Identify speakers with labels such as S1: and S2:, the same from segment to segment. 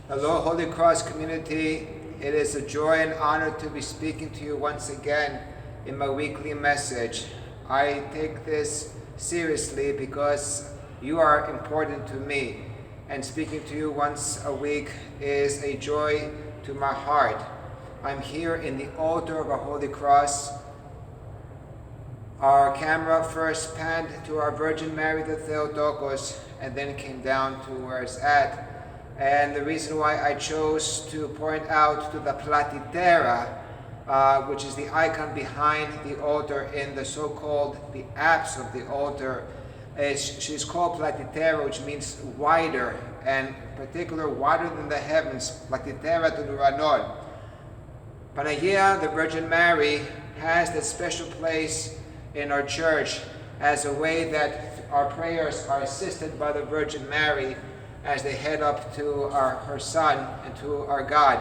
S1: Hello, Holy Cross community. It is a joy and honor to be speaking to you once again in my weekly message. I take this seriously because you are important to me, and speaking to you once a week is a joy to my heart. I'm here in the altar of our Holy Cross. Our camera first panned to our Virgin Mary the Theotokos and then came down to where it's at. And the reason why I chose to point out to the platitera, which is the icon behind the altar in the so-called the apse of the altar, she's called platitera, which means wider, and particular wider than the heavens, platitera to uranon. Panagia, the Virgin Mary, has that special place in our church as a way that our prayers are assisted by the Virgin Mary as they head up to her Son and to our God.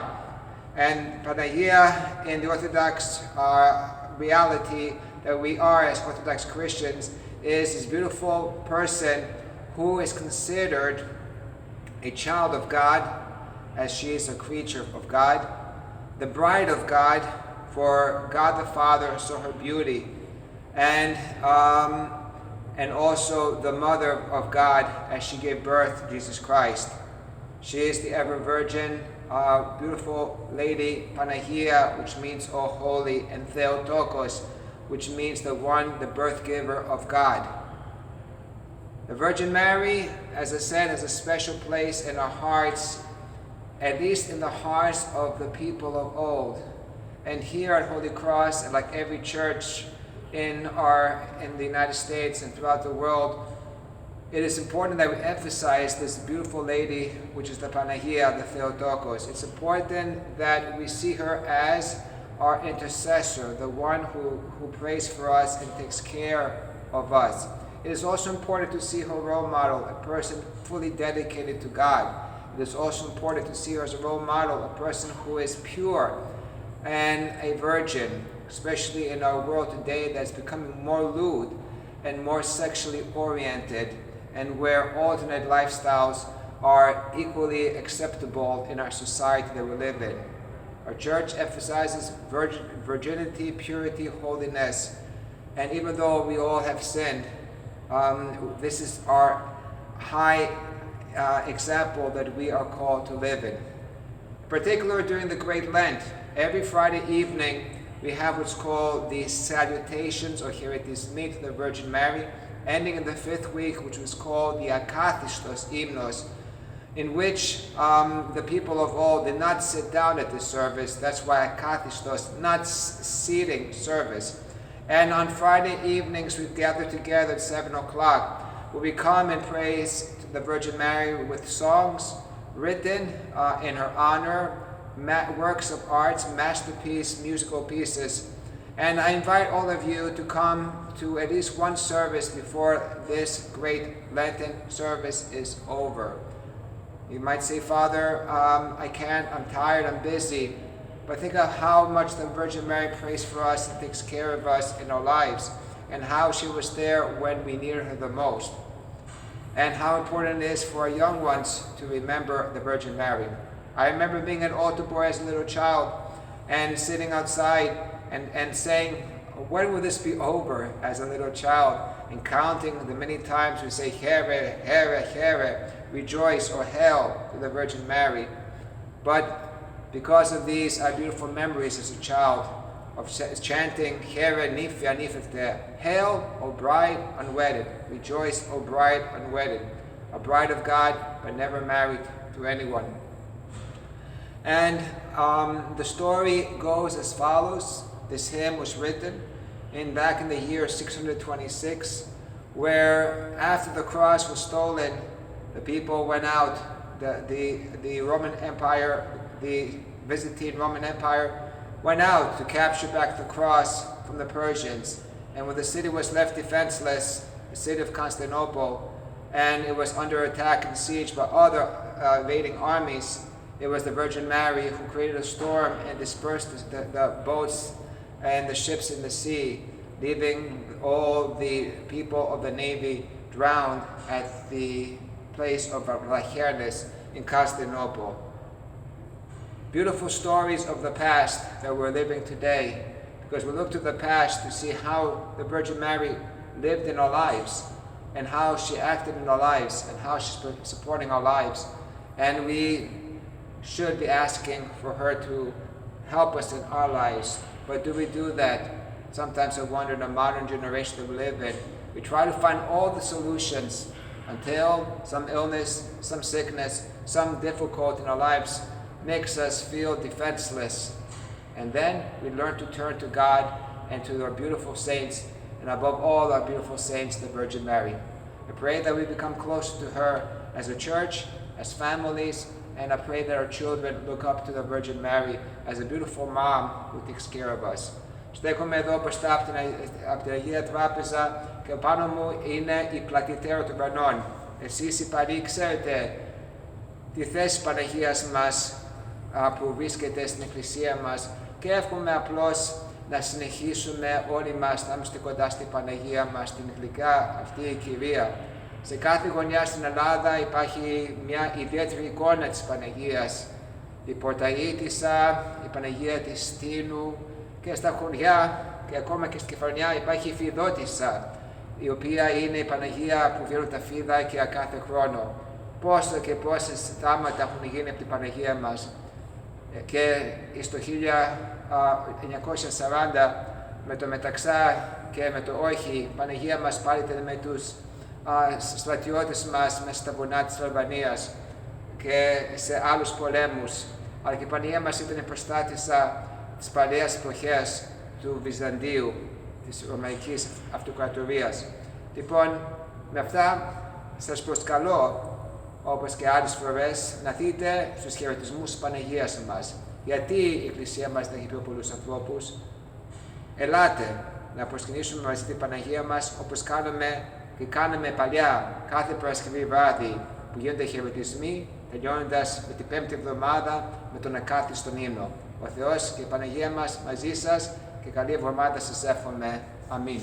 S1: And Panagia, in the Orthodox reality that we are as Orthodox Christians, is this beautiful person who is considered a child of God, as she is a creature of God, the bride of God, for God the Father saw her beauty, and also the mother of God as she gave birth to Jesus Christ. She is the ever virgin, beautiful lady, Panagia, which means all holy, and Theotokos, which means the one, the birth giver of God. The Virgin Mary, as I said, has a special place in our hearts, at least in the hearts of the people of old. And here at Holy Cross, and like every church in the United States and throughout the world, it is important that we emphasize this beautiful lady, which is the Panagia, the Theotokos. It's important that we see her as our intercessor, the one who prays for us and takes care of us. It is also important to see her role model, a person fully dedicated to God. It is also important to see her as a role model, a person who is pure and a virgin, especially in our world today that's becoming more lewd and more sexually oriented, and where alternate lifestyles are equally acceptable in our society that we live in. Our church emphasizes virginity, purity, holiness, and even though we all have sinned, this is our high example that we are called to live in. Particularly during the Great Lent, every Friday evening, we have what's called the salutations, or Hieretis Me to the Virgin Mary, ending in the fifth week, which was called the Akathistos Hymnos, in which the people of old did not sit down at the service. That's why Akathistos, not seating service. And on Friday evenings, we gather together at 7 o'clock, where we come and praise the Virgin Mary with songs written in her honor, works of arts, masterpiece, musical pieces. And I invite all of you to come to at least one service before this great Lenten service is over. You might say, Father, I can't, I'm tired, I'm busy. But think of how much the Virgin Mary prays for us and takes care of us in our lives, and how she was there when we needed her the most. And how important it is for our young ones to remember the Virgin Mary. I remember being at altar boy as a little child and sitting outside and saying, when will this be over, as a little child, and counting the many times we say, Here, Here, Here, rejoice, or hail to the Virgin Mary. But because of these beautiful memories as a child of chanting, Here, Nifia, Nifete, hail, O bride unwedded, rejoice, O bride unwedded, a bride of God, but never married to anyone. And the story goes as follows. This hymn was written back in the year 626, where after the cross was stolen, the people went out, the Roman Empire, the Byzantine Roman Empire, went out to capture back the cross from the Persians. And when the city was left defenseless, the city of Constantinople, and it was under attack and siege by other invading armies, it was the Virgin Mary who created a storm and dispersed the boats and the ships in the sea, leaving all the people of the navy drowned at the place of Lachernes in Constantinople. beautiful stories of the past that we're living today, because we look to the past to see how the Virgin Mary lived in our lives and how she acted in our lives and how she's supporting our lives. And we should be asking for her to help us in our lives. But do we do that? Sometimes I wonder, in the modern generation that we live in, we try to find all the solutions until some illness, some sickness, some difficulty in our lives makes us feel defenseless. And then we learn to turn to God and to our beautiful saints, and above all our beautiful saints, the Virgin Mary. I pray that we become closer to her as a church, as families, and I pray that our children look up to the Virgin Mary as a beautiful mom who takes care of us. Στέκομαι εδώ μπροστά από την Αγία Τράπεζα και πάνω μου είναι η πλατητέρα των Πανών. Εσείς οι παλιοί ξέρετε τη θέση Παναγίας μας που βρίσκεται στην Εκκλησία μας και εύχομαι απλώς να συνεχίσουμε όλοι μας να είμαστε κοντά στην Παναγία μας, την γλυκά αυτή η Κυρία. Σε κάθε γωνιά στην Ελλάδα υπάρχει μια ιδιαίτερη εικόνα της Παναγίας. Η Πορταΐτισσα, η Παναγία της Στήνου, και στα χωριά και ακόμα και στη Κεφαλονιά υπάρχει η Φιδότισσα, η οποία είναι η Παναγία που βγαίνουν τα φίδακια κάθε χρόνο. Πόσο και πόσες θάματα έχουν γίνει από την Παναγία μας. Και στο 1940 με το μεταξά και με το όχι, η Παναγία μας πάλιτε με τους στρατιώτες μας μέσα στα βουνά της Αλβανίας και σε άλλους πολέμους. Αλλά και η Παναγία μας ήταν η προστάτησα της παλαιάς εποχές του Βυζαντίου, της Ρωμαϊκής Αυτοκρατορίας. Λοιπόν, με αυτά σας προσκαλώ, όπως και άλλες φορές, να δείτε στους χαιρετισμούς της Παναγίας μας. Γιατί η Εκκλησία μας δεν έχει πιο πολλούς ανθρώπους? Ελάτε να προσκυνήσουμε μαζί την Παναγία μας, όπως κάναμε παλιά, κάθε Παρασκευή βράδυ, που γίνονται χαιρετισμοί, τελειώνοντας με την Πέμπτη εβδομάδα με τον ακάθιστον ύμνο. Ο Θεός και η Παναγία μας μαζί σας και καλή εβδομάδα σας εύχομαι. Αμήν.